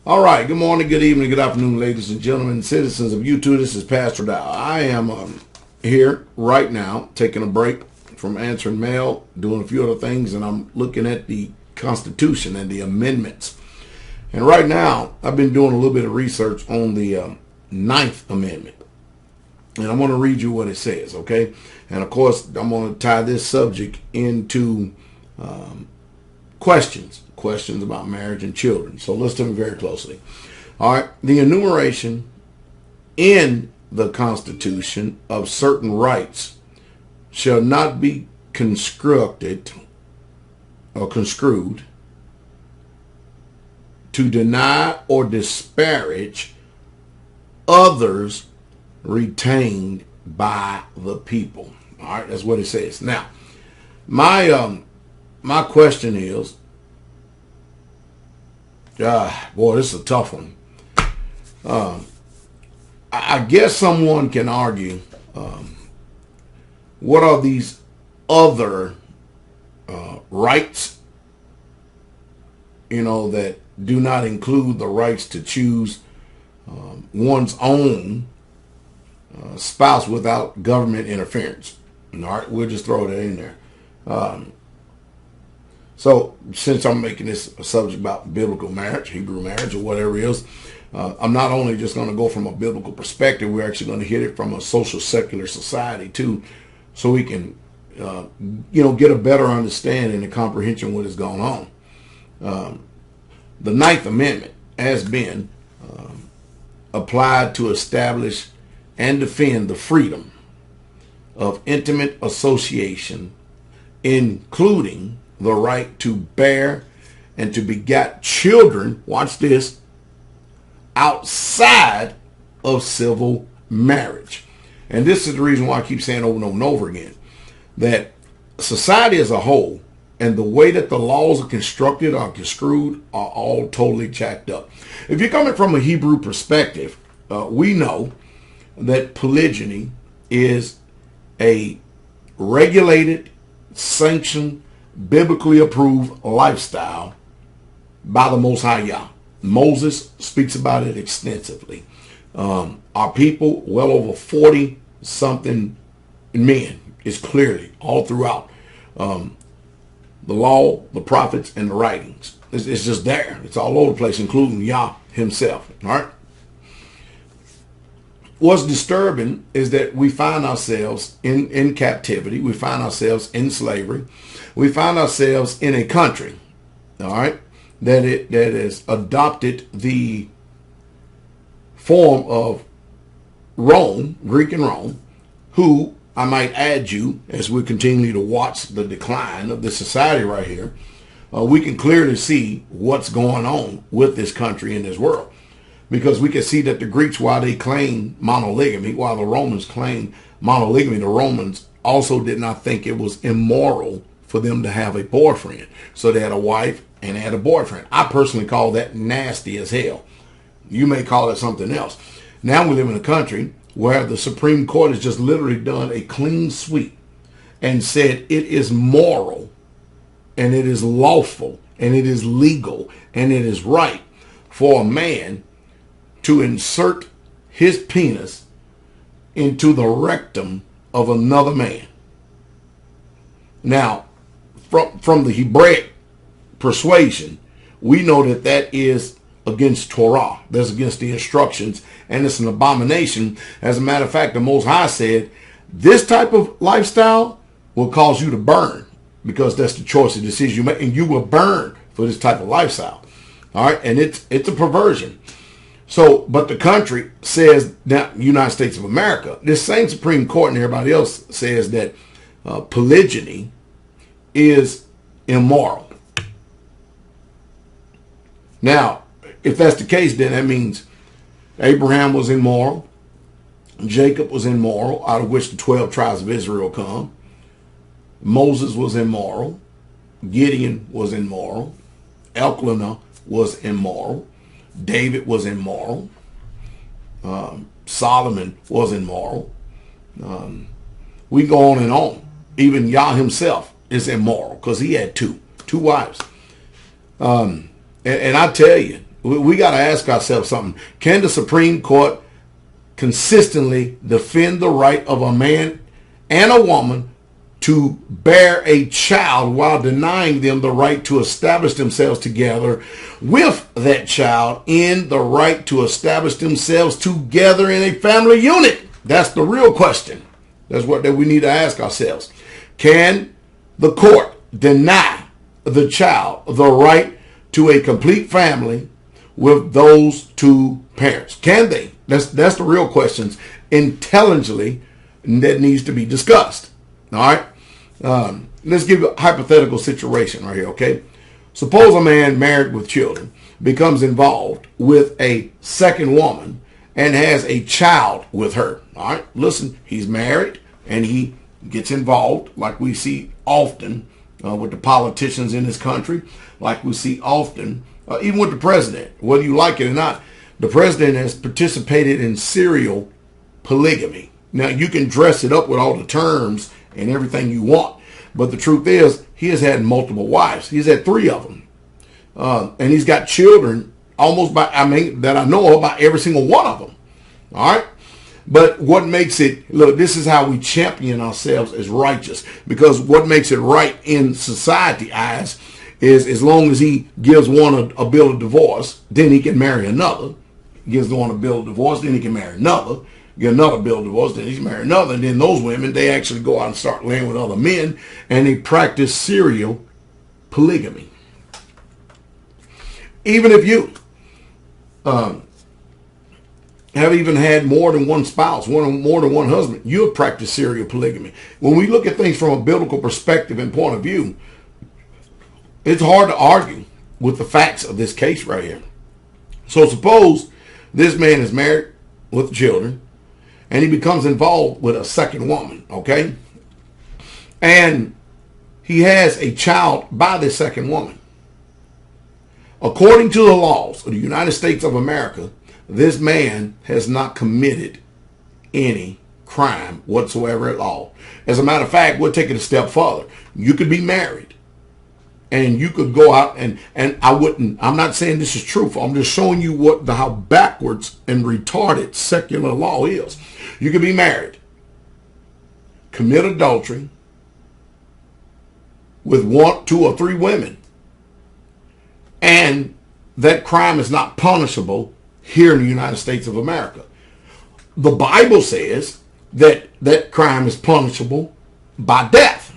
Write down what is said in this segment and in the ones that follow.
All right. Good morning, good evening, good afternoon, ladies and gentlemen, citizens of YouTube. This is Pastor Dow. I am here right now taking a break from answering mail, doing a few other things, and I'm looking at the Constitution and the amendments. And right now, I've been doing a little bit of research on the Ninth Amendment. And I'm going to read you what it says, okay? And of course, I'm going to tie this subject into questions about marriage and children. So listen to me very closely. All right. The enumeration in the Constitution of certain rights shall not be construed to deny or disparage others retained by the people. All right, that's what it says. Now, my question is, boy, this is a tough one. I guess someone can argue, what are these other rights, that do not include the rights to choose one's own spouse without government interference. All right, we'll just throw that in there. So since I'm making this a subject about biblical marriage, Hebrew marriage, or whatever it is, I'm not only just going to go from a biblical perspective, we're actually going to hit it from a social secular society too, so we can, get a better understanding and comprehension of what is going on. The Ninth Amendment has been applied to establish and defend the freedom of intimate association, including the right to bear and to beget children, watch this, outside of civil marriage. And this is the reason why I keep saying over and over and over again, that society as a whole and the way that the laws are constructed or construed are all totally jacked up. If you're coming from a Hebrew perspective, we know that polygyny is a regulated, sanctioned, biblically approved lifestyle by the Most High Yah. Moses speaks about it extensively. Our people, well over 40 something men, is clearly all throughout the law, the prophets, and the writings. It's just there. It's all over the place, including Yah himself. All right. What's disturbing is that we find ourselves in captivity. We find ourselves in slavery. We find ourselves in a country, all right, that has adopted the form of Rome, Greek and Rome, who, I might add you, as we continue to watch the decline of this society right here, we can clearly see what's going on with this country and this world. Because we can see that the Greeks, while they claim monogamy, while the Romans claim monogamy, the Romans also did not think it was immoral for them to have a boyfriend. So they had a wife and they had a boyfriend. I personally call that nasty as hell. You may call it something else. Now we live in a country where the Supreme Court has just literally done a clean sweep and said it is moral and it is lawful and it is legal and it is right for a man to insert his penis into the rectum of another man. Now, from the Hebraic persuasion, we know that that is against Torah. That's against the instructions, and it's an abomination. As a matter of fact, the Most High said, this type of lifestyle will cause you to burn, because that's the choice of decision you make, and you will burn for this type of lifestyle. All right, and it's a perversion. So, but the country says, now, United States of America, this same Supreme Court and everybody else says that polygyny is immoral. Now, if that's the case, then that means Abraham was immoral, Jacob was immoral, out of which the 12 tribes of Israel come. Moses was immoral, Gideon was immoral, Elkanah was immoral, David was immoral, Solomon was immoral. We go on and on. Even Yah himself is immoral because he had two wives. And I tell you, We got to ask ourselves something. Can the Supreme Court consistently defend the right of a man and a woman to bear a child while denying them the right to establish themselves together with that child in the right to establish themselves together in a family unit? That's the real question. That's what that we need to ask ourselves. Can the court deny the child the right to a complete family with those two parents? Can they? That's the real questions intelligently that needs to be discussed. All right. Let's give a hypothetical situation right here. Okay. Suppose a man married with children becomes involved with a second woman and has a child with her. All right. Listen, he's married and he gets involved like we see often with the politicians in this country, like we see often, even with the president, whether you like it or not. The president has participated in serial polygamy. Now, you can dress it up with all the terms and everything you want, but the truth is he has had multiple wives. He's had 3 of them. And he's got children that I know of by every single one of them. All right. But what makes it, look, this is how we champion ourselves as righteous, because what makes it right in society eyes is as long as he gives one a bill of divorce, then he can marry another. Gives one a bill of divorce, then he can marry another. Get another bill of divorce, then he can marry another. And then those women, they actually go out and start laying with other men, and they practice serial polygamy. Even if you have even had more than one spouse, more than one husband, you'll practice serial polygamy. When we look at things from a biblical perspective and point of view, it's hard to argue with the facts of this case right here. So suppose this man is married with children and he becomes involved with a second woman, okay? And he has a child by this second woman. According to the laws of the United States of America, this man has not committed any crime whatsoever at all. As a matter of fact, we'll take it a step further. You could be married and you could go out and I'm not saying this is truthful. I'm just showing you how backwards and retarded secular law is. You could be married, commit adultery with 1, 2, or 3 women, and that crime is not punishable here in the United States of America. The Bible says that that crime is punishable by death.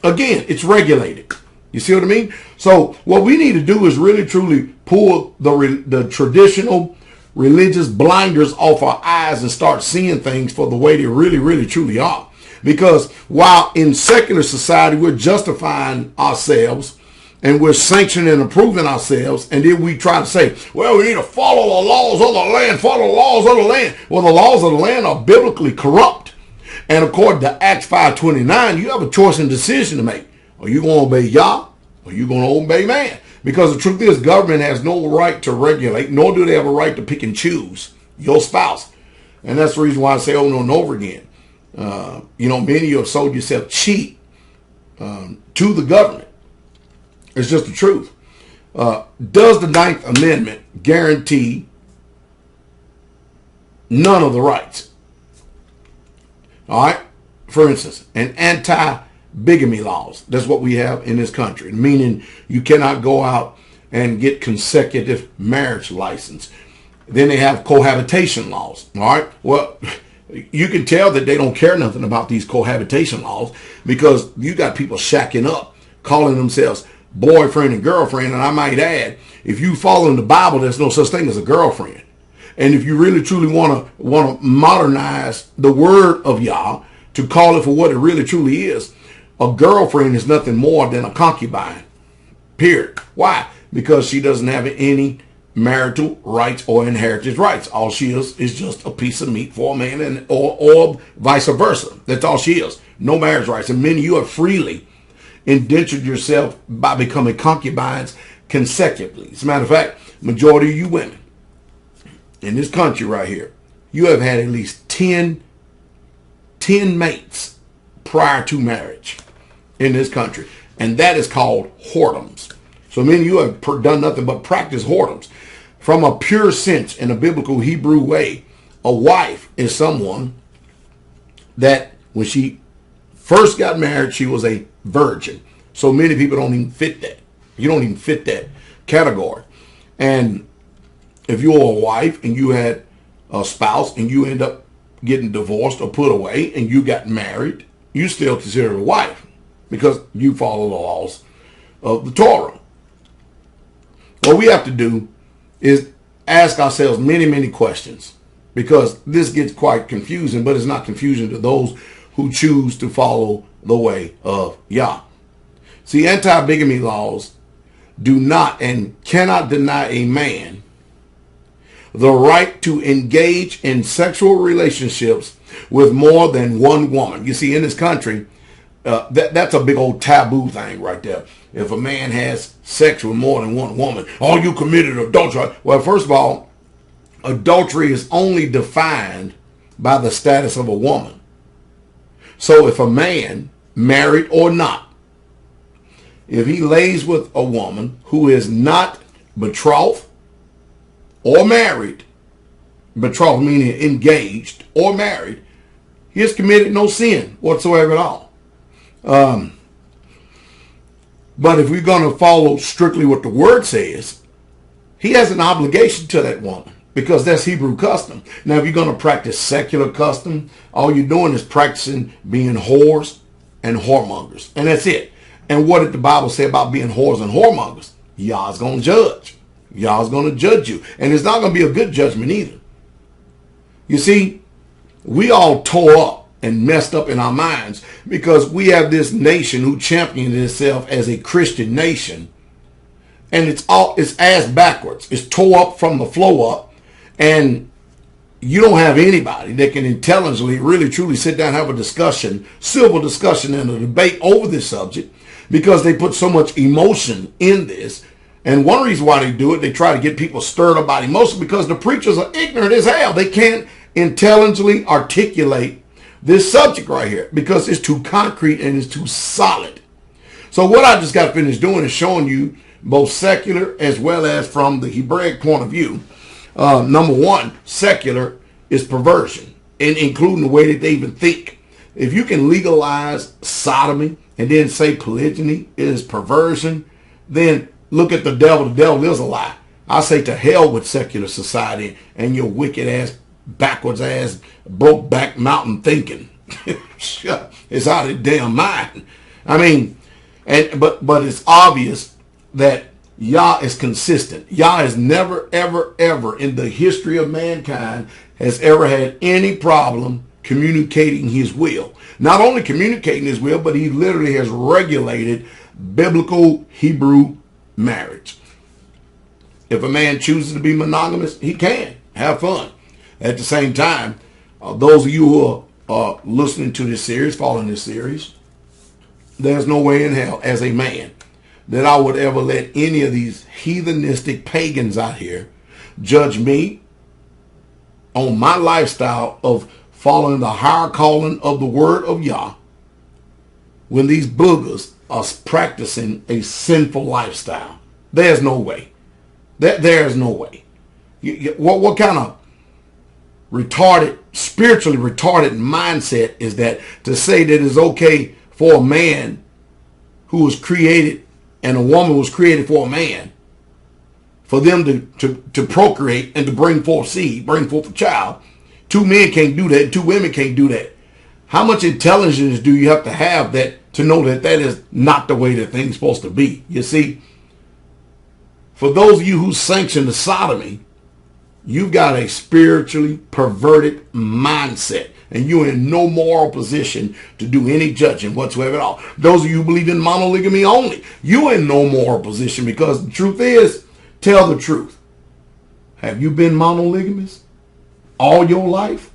Again, it's regulated. You see what I mean? So what we need to do is really truly pull the traditional religious blinders off our eyes and start seeing things for the way they really, really, truly are. Because while in secular society we're justifying ourselves and we're sanctioning and approving ourselves, and then we try to say, well, we need to follow the laws of the land, follow the laws of the land. Well, the laws of the land are biblically corrupt. And according to Acts 5:29, you have a choice and decision to make. Are you going to obey Yah or are you going to obey man? Because the truth is, government has no right to regulate, nor do they have a right to pick and choose your spouse. And that's the reason why I say over and over again, many of you have sold yourself cheap to the government. It's just the truth. Does the 9th Amendment guarantee none of the rights? All right. For instance, an anti-bigamy laws. That's what we have in this country. Meaning you cannot go out and get consecutive marriage license. Then they have cohabitation laws. All right. Well, you can tell that they don't care nothing about these cohabitation laws because you got people shacking up, calling themselves boyfriend and girlfriend. And I might add, if you follow in the Bible, there's no such thing as a girlfriend. And if you really truly want to modernize the word of Yah to call it for what it really truly is, a girlfriend is nothing more than a concubine. Period. Why? Because she doesn't have any marital rights or inheritance rights. All she is just a piece of meat for a man, or vice versa. That's all she is. No marriage rights. And many of you have freely indentured yourself by becoming concubines consecutively. As a matter of fact, majority of you women in this country right here, you have had at least 10 mates prior to marriage in this country. And that is called whoredoms. So many of you have done nothing but practice whoredoms. from a pure sense in a biblical Hebrew way, a wife is someone that when she first got married, she was a virgin. So many people don't even fit that. You don't even fit that category. And if you're a wife and you had a spouse and you end up getting divorced or put away and you got married, you still consider a wife because you follow the laws of the Torah. What we have to do is ask ourselves many, many questions, because this gets quite confusing, but it's not confusing to those who choose to follow the way of Yah. See, anti-bigamy laws do not and cannot deny a man the right to engage in sexual relationships with more than one woman. You see, in this country, that's a big old taboo thing right there. If a man has sex with more than one woman, oh, you committed adultery. Well, first of all, adultery is only defined by the status of a woman. So if a man, married or not, if he lays with a woman who is not betrothed or married, betrothed meaning engaged or married, he has committed no sin whatsoever at all. But if we're going to follow strictly what the word says, he has an obligation to that woman, because that's Hebrew custom. Now, if you're going to practice secular custom, all you're doing is practicing being whores and whoremongers. And that's it. And what did the Bible say about being whores and whoremongers? Yah's going to judge. Yah's going to judge you. And it's not going to be a good judgment either. You see, we all tore up and messed up in our minds because we have this nation who championed itself as a Christian nation. And it's ass backwards. It's tore up from the flow up. And you don't have anybody that can intelligently, really, truly sit down and have a discussion, civil discussion and a debate over this subject, because they put so much emotion in this. And one reason why they do it, they try to get people stirred up by emotion, because the preachers are ignorant as hell. They can't intelligently articulate this subject right here because it's too concrete and it's too solid. So what I just got finished doing is showing you both secular as well as from the Hebraic point of view. Number one, secular is perversion, and including the way that they even think. If you can legalize sodomy and then say polygyny is perversion, then look at the devil. The devil is a lie. I say to hell with secular society and your wicked ass, backwards ass, broke back mountain thinking. It's out of damn mind. I mean, but it's obvious that Yah is consistent. Yah has never, ever, ever in the history of mankind has ever had any problem communicating his will. Not only communicating his will, but he literally has regulated biblical Hebrew marriage. If a man chooses to be monogamous, he can. Have fun. At the same time, those of you who are listening to this series, following this series, there's no way in hell as a man that I would ever let any of these heathenistic pagans out here judge me on my lifestyle of following the higher calling of the word of Yah when these boogers are practicing a sinful lifestyle. There's no way. There's no way. What kind of spiritually retarded mindset is that, to say that it's okay for a man who was created and a woman was created for a man, for them to procreate and to bring forth seed, bring forth a child? Two men can't do that. Two women can't do that. How much intelligence do you have that to know that that is not the way that things supposed to be? You see, for those of you who sanction the sodomy, you've got a spiritually perverted mindset, and you're in no moral position to do any judging whatsoever at all. Those of you who believe in monogamy only, you're in no moral position, because the truth is, tell the truth. Have you been monogamous all your life?